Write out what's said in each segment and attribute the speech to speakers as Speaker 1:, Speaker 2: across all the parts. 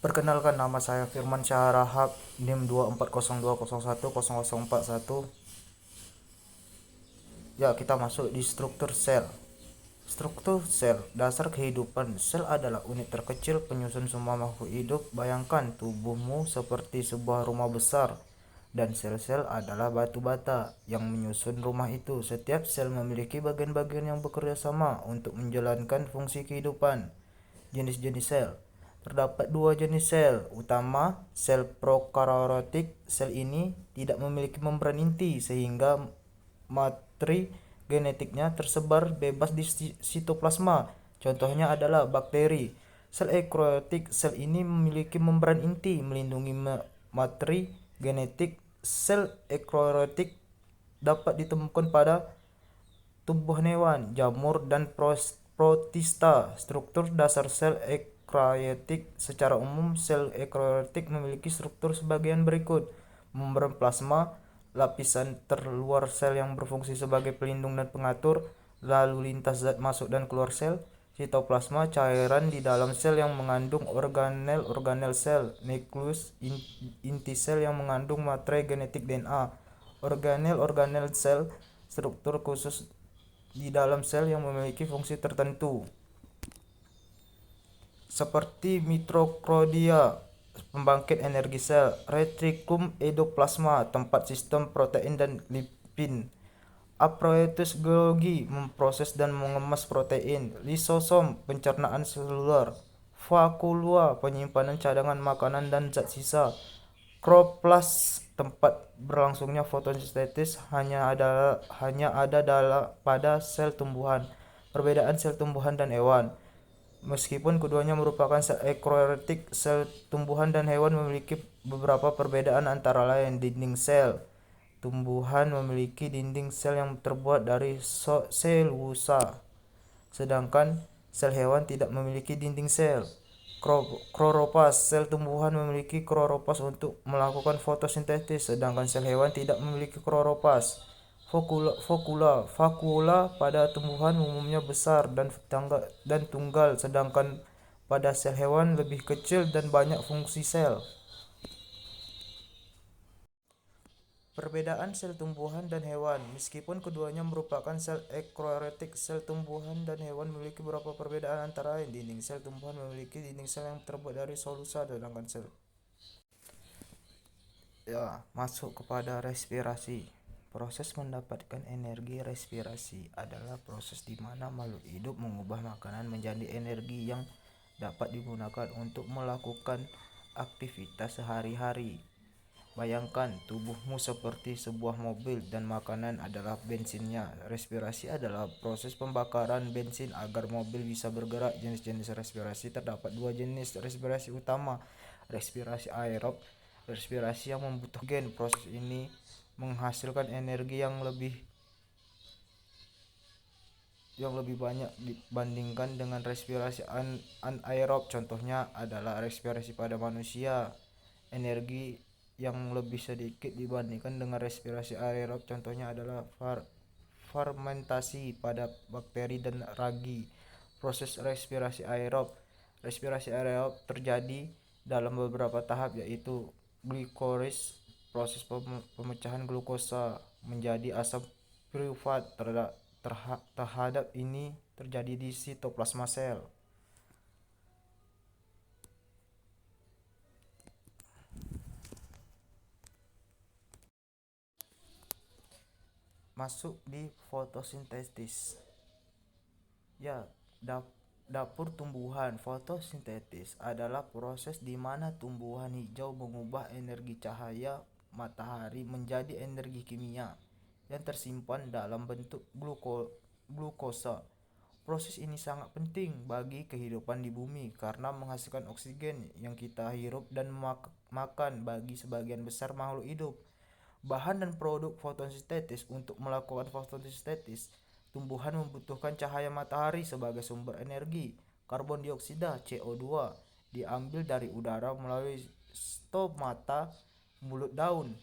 Speaker 1: Perkenalkan, nama saya Firman Syahrahab, NIM 24020101041. Ya, kita masuk di struktur sel. Struktur sel, dasar kehidupan. Sel adalah unit terkecil penyusun semua makhluk hidup. Bayangkan tubuhmu seperti sebuah rumah besar, dan sel-sel adalah batu bata yang menyusun rumah itu. Setiap sel memiliki bagian-bagian yang bekerja sama untuk menjalankan fungsi kehidupan. Jenis-jenis sel. Terdapat dua jenis sel utama, sel prokaryotik. Sel ini tidak memiliki membran inti sehingga materi genetiknya tersebar bebas di sitoplasma. Contohnya adalah bakteri. Sel eukariotik. Sel ini memiliki membran inti melindungi materi genetik. Sel eukariotik dapat ditemukan pada tumbuhan hewan, jamur, dan protista. Struktur dasar sel eukariotik. Secara umum, sel eukariotik memiliki struktur sebagian berikut: membran plasma, lapisan terluar sel yang berfungsi sebagai pelindung dan pengatur, lalu lintas zat masuk dan keluar sel, sitoplasma, cairan di dalam sel yang mengandung organel sel, nukleus inti sel yang mengandung materi genetik DNA, organel sel, struktur khusus di dalam sel yang memiliki fungsi tertentu, seperti mitokondria, pembangkit energi sel, retikulum endoplasma, tempat sistem protein dan lipid, aparatus Golgi, memproses dan mengemas protein, lisosom, pencernaan seluler, vakuola, penyimpanan cadangan makanan dan zat sisa, kloroplas, tempat berlangsungnya fotosintesis, hanya ada pada sel tumbuhan. Perbedaan sel tumbuhan dan hewan. Meskipun keduanya merupakan sel eukariotik, sel tumbuhan dan hewan memiliki beberapa perbedaan, antara lain dinding sel. Tumbuhan memiliki dinding sel yang terbuat dari selulosa, sedangkan sel hewan tidak memiliki dinding sel. Kloroplast. Sel tumbuhan memiliki kloroplast untuk melakukan fotosintesis, sedangkan sel hewan tidak memiliki kloroplast. Vakuola pada tumbuhan umumnya besar dan tunggal, sedangkan pada sel hewan lebih kecil dan banyak fungsi sel. Perbedaan sel tumbuhan dan hewan. Meskipun keduanya merupakan sel eukariotik, sel tumbuhan dan hewan memiliki beberapa perbedaan, antara lain dinding sel. Tumbuhan memiliki dinding sel yang terbuat dari selulosa, sedangkan sel masuk kepada respirasi. Proses mendapatkan energi. Respirasi adalah proses di mana makhluk hidup mengubah makanan menjadi energi yang dapat digunakan untuk melakukan aktivitas sehari-hari. Bayangkan tubuhmu seperti sebuah mobil dan makanan adalah bensinnya. Respirasi adalah proses pembakaran bensin agar mobil bisa bergerak. Jenis-jenis respirasi. Terdapat dua jenis respirasi utama: respirasi aerob, respirasi yang membutuhkan oksigen. Proses ini menghasilkan energi yang lebih banyak dibandingkan dengan respirasi anaerob. Contohnya adalah respirasi pada manusia. Energi yang lebih sedikit dibandingkan dengan respirasi aerob. Contohnya adalah fermentasi pada bakteri dan ragi. Proses respirasi aerob. Respirasi aerob terjadi dalam beberapa tahap, yaitu glikolis, proses pemecahan glukosa menjadi asam piruvat. Terhadap ini terjadi di sitoplasma sel. Masuk di fotosintesis. Ya, dapur tumbuhan. Fotosintesis adalah proses di mana tumbuhan hijau mengubah energi cahaya matahari menjadi energi kimia yang tersimpan dalam bentuk glukosa. Proses ini sangat penting bagi kehidupan di bumi karena menghasilkan oksigen yang kita hirup dan makan bagi sebagian besar makhluk hidup. Bahan dan produk fotosintesis. Untuk melakukan fotosintesis, tumbuhan membutuhkan cahaya matahari sebagai sumber energi. Karbon dioksida CO2 diambil dari udara melalui stomata mulut daun.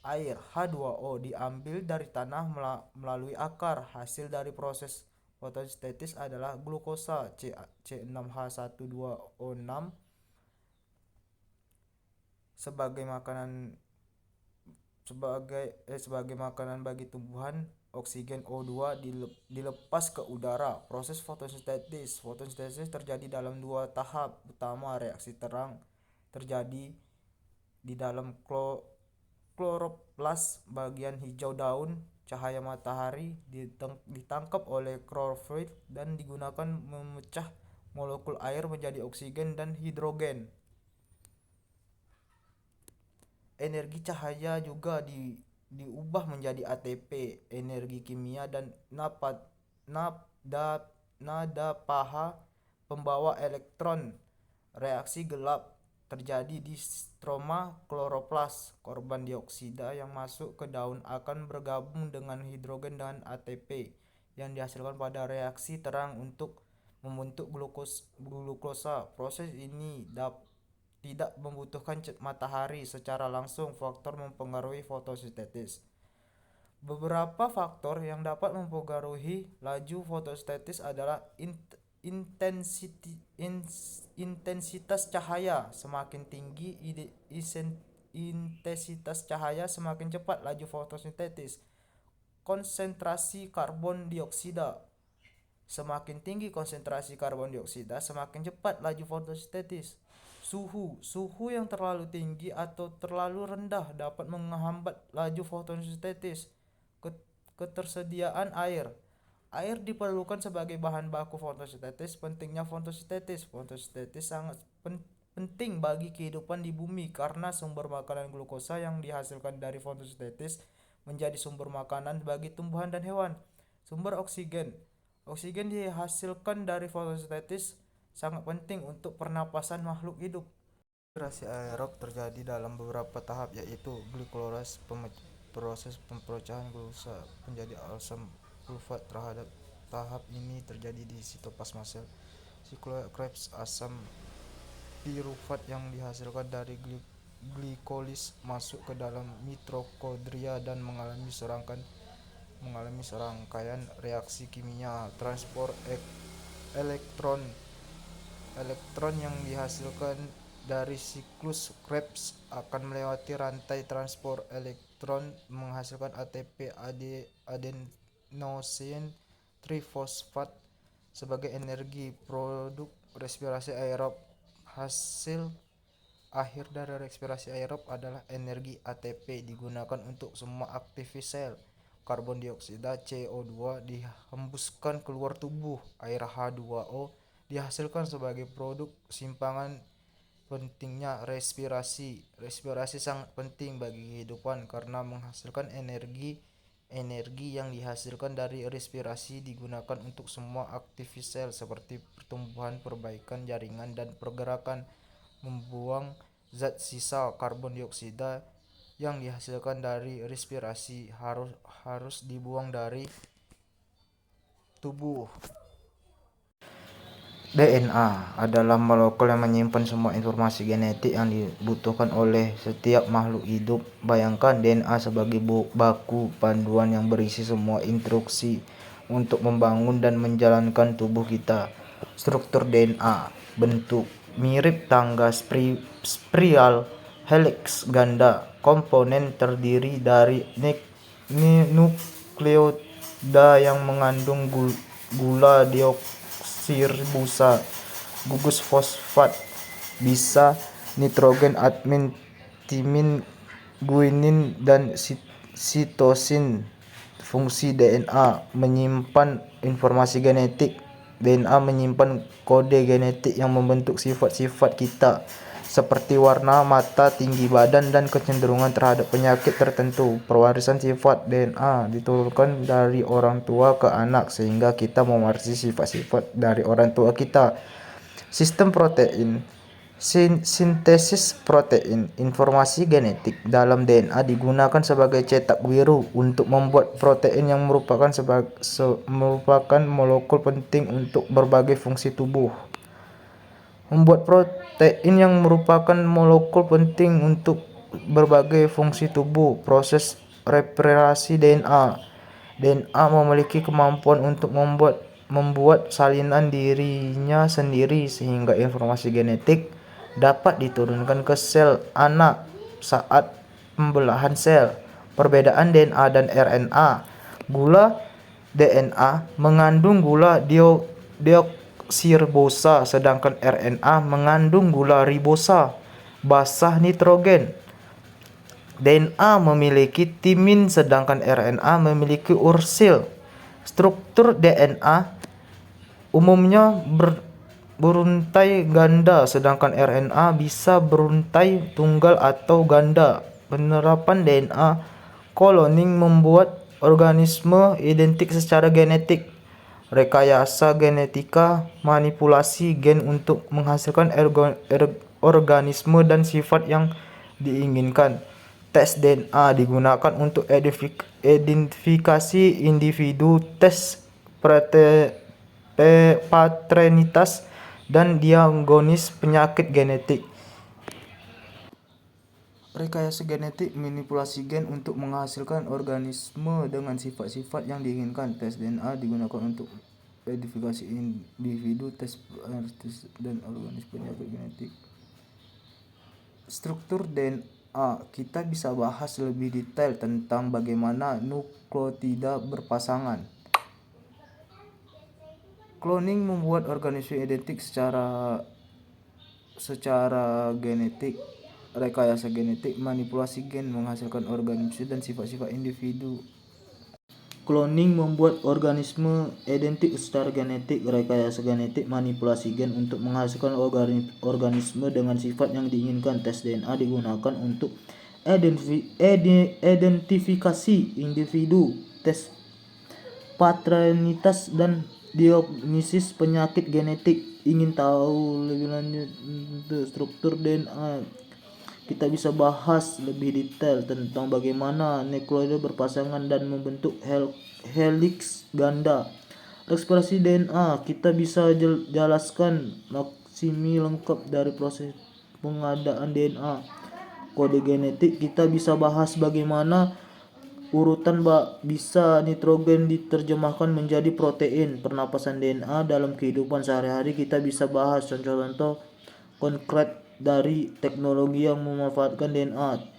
Speaker 1: Air H2O diambil dari tanah melalui akar. Hasil dari proses fotosintesis adalah glukosa C6H12O6 sebagai makanan sebagai makanan bagi tumbuhan. Oksigen O2 dilepas ke udara. Proses fotosintesis. Fotosintesis terjadi dalam dua tahap utama. Reaksi terang terjadi di dalam kloroplas bagian hijau daun. Cahaya matahari ditangkap oleh klorofil dan digunakan memecah molekul air menjadi oksigen dan hidrogen. Energi cahaya juga diubah menjadi ATP, energi kimia, dan nada paha pembawa elektron. Reaksi gelap terjadi di stroma kloroplas. Karbon dioksida yang masuk ke daun akan bergabung dengan hidrogen dan ATP yang dihasilkan pada reaksi terang untuk membentuk glukosa. Proses ini tidak membutuhkan matahari secara langsung. Faktor mempengaruhi fotosintesis. Beberapa faktor yang dapat mempengaruhi laju fotosintesis adalah intensitas cahaya. Semakin tinggi intensitas cahaya, semakin cepat laju fotosintesis. Konsentrasi karbon dioksida. Semakin tinggi konsentrasi karbon dioksida, semakin cepat laju fotosintesis. Suhu yang terlalu tinggi atau terlalu rendah dapat menghambat laju fotosintesis. Ketersediaan air. Air diperlukan sebagai bahan baku fotosintesis. Pentingnya fotosintesis. Fotosintesis sangat penting bagi kehidupan di bumi karena sumber makanan glukosa yang dihasilkan dari fotosintesis menjadi sumber makanan bagi tumbuhan dan hewan. Sumber oksigen. Oksigen dihasilkan dari fotosintesis sangat penting untuk pernapasan makhluk hidup. Respirasi aerob terjadi dalam beberapa tahap, yaitu glikolisis, proses pemecahan glukosa menjadi asam sulfat. Tahap ini terjadi di sitoplasma sel. Krebs, asam pirufat yang dihasilkan dari glikolis masuk ke dalam mitokondria dan mengalami serangkaian reaksi kimia. Transport elektron yang dihasilkan dari siklus Krebs akan melewati rantai transport elektron menghasilkan ATP, adenosine trifosfat sebagai energi. Produk respirasi aerob. Hasil akhir dari respirasi aerob adalah energi ATP, digunakan untuk semua aktivitas sel. Karbon dioksida CO2 dihembuskan keluar tubuh. Air H2O dihasilkan sebagai produk simpangan. Pentingnya respirasi. Respirasi sangat penting bagi kehidupan karena menghasilkan energi yang dihasilkan dari respirasi digunakan untuk semua aktivitas sel seperti pertumbuhan, perbaikan jaringan, dan pergerakan. Membuang zat sisa. Karbon dioksida yang dihasilkan dari respirasi harus dibuang dari tubuh. DNA adalah molekul yang menyimpan semua informasi genetik yang dibutuhkan oleh setiap makhluk hidup. Bayangkan DNA sebagai baku panduan yang berisi semua instruksi untuk membangun dan menjalankan tubuh kita. Struktur DNA. Bentuk mirip tangga spiral, helix ganda. Komponen terdiri dari nukleotida yang mengandung gula deoksiribosa, gugus fosfat, bisa, nitrogen, admin, timin, guanin, dan sitosin. Fungsi DNA menyimpan informasi genetik. DNA menyimpan kode genetik yang membentuk sifat-sifat kita, seperti warna mata, tinggi badan, dan kecenderungan terhadap penyakit tertentu. Pewarisan sifat. DNA diturunkan dari orang tua ke anak sehingga kita mewarisi sifat-sifat dari orang tua kita. Sistem protein. Sintesis protein. Informasi genetik dalam DNA digunakan sebagai cetak biru untuk membuat protein yang merupakan molekul penting untuk berbagai fungsi tubuh. Membuat protein yang merupakan molekul penting untuk berbagai fungsi tubuh. Proses replikasi DNA. DNA memiliki kemampuan untuk membuat salinan dirinya sendiri sehingga informasi genetik dapat diturunkan ke sel anak saat pembelahan sel. Perbedaan DNA dan RNA. Gula DNA mengandung gula deoksiribosa, sedangkan RNA mengandung gula ribosa basah nitrogen. DNA memiliki timin, sedangkan RNA memiliki ursil. Struktur DNA umumnya beruntai ganda, sedangkan RNA bisa beruntai tunggal atau ganda. Penerapan DNA cloning membuat organisme identik secara genetik. Rekayasa genetika manipulasi gen untuk menghasilkan organisme dan sifat yang diinginkan. Tes DNA digunakan untuk identifikasi individu, tes patrenitas, dan diagnosis penyakit genetik. Rekayasa genetik manipulasi gen untuk menghasilkan organisme dengan sifat-sifat yang diinginkan. Tes DNA digunakan untuk identifikasi individu, tes patrenitas, dan diagnosis penyakit genetik. Struktur DNA. Kita bisa bahas lebih detail tentang bagaimana nukleotida berpasangan. Cloning membuat organisme identik secara genetik. Rekayasa genetik manipulasi gen menghasilkan organisme dan sifat-sifat individu. Cloning membuat organisme identik secara genetik. Rekayasa genetik manipulasi gen untuk menghasilkan organisme dengan sifat yang diinginkan. Tes DNA digunakan untuk identifikasi individu, tes patrenitas, dan diagnosis penyakit genetik. Ingin tahu lebih lanjut untuk struktur DNA? Kita bisa bahas lebih detail tentang bagaimana nukleotida berpasangan dan membentuk helix ganda. Ekspresi DNA, kita bisa jelaskan maksimi lengkap dari proses pengadaan DNA. Kode genetik, kita bisa bahas bagaimana urutan bisa nitrogen diterjemahkan menjadi protein. Pernapasan DNA dalam kehidupan sehari-hari, kita bisa bahas contoh-contoh konkret dari teknologi yang memanfaatkan DNA.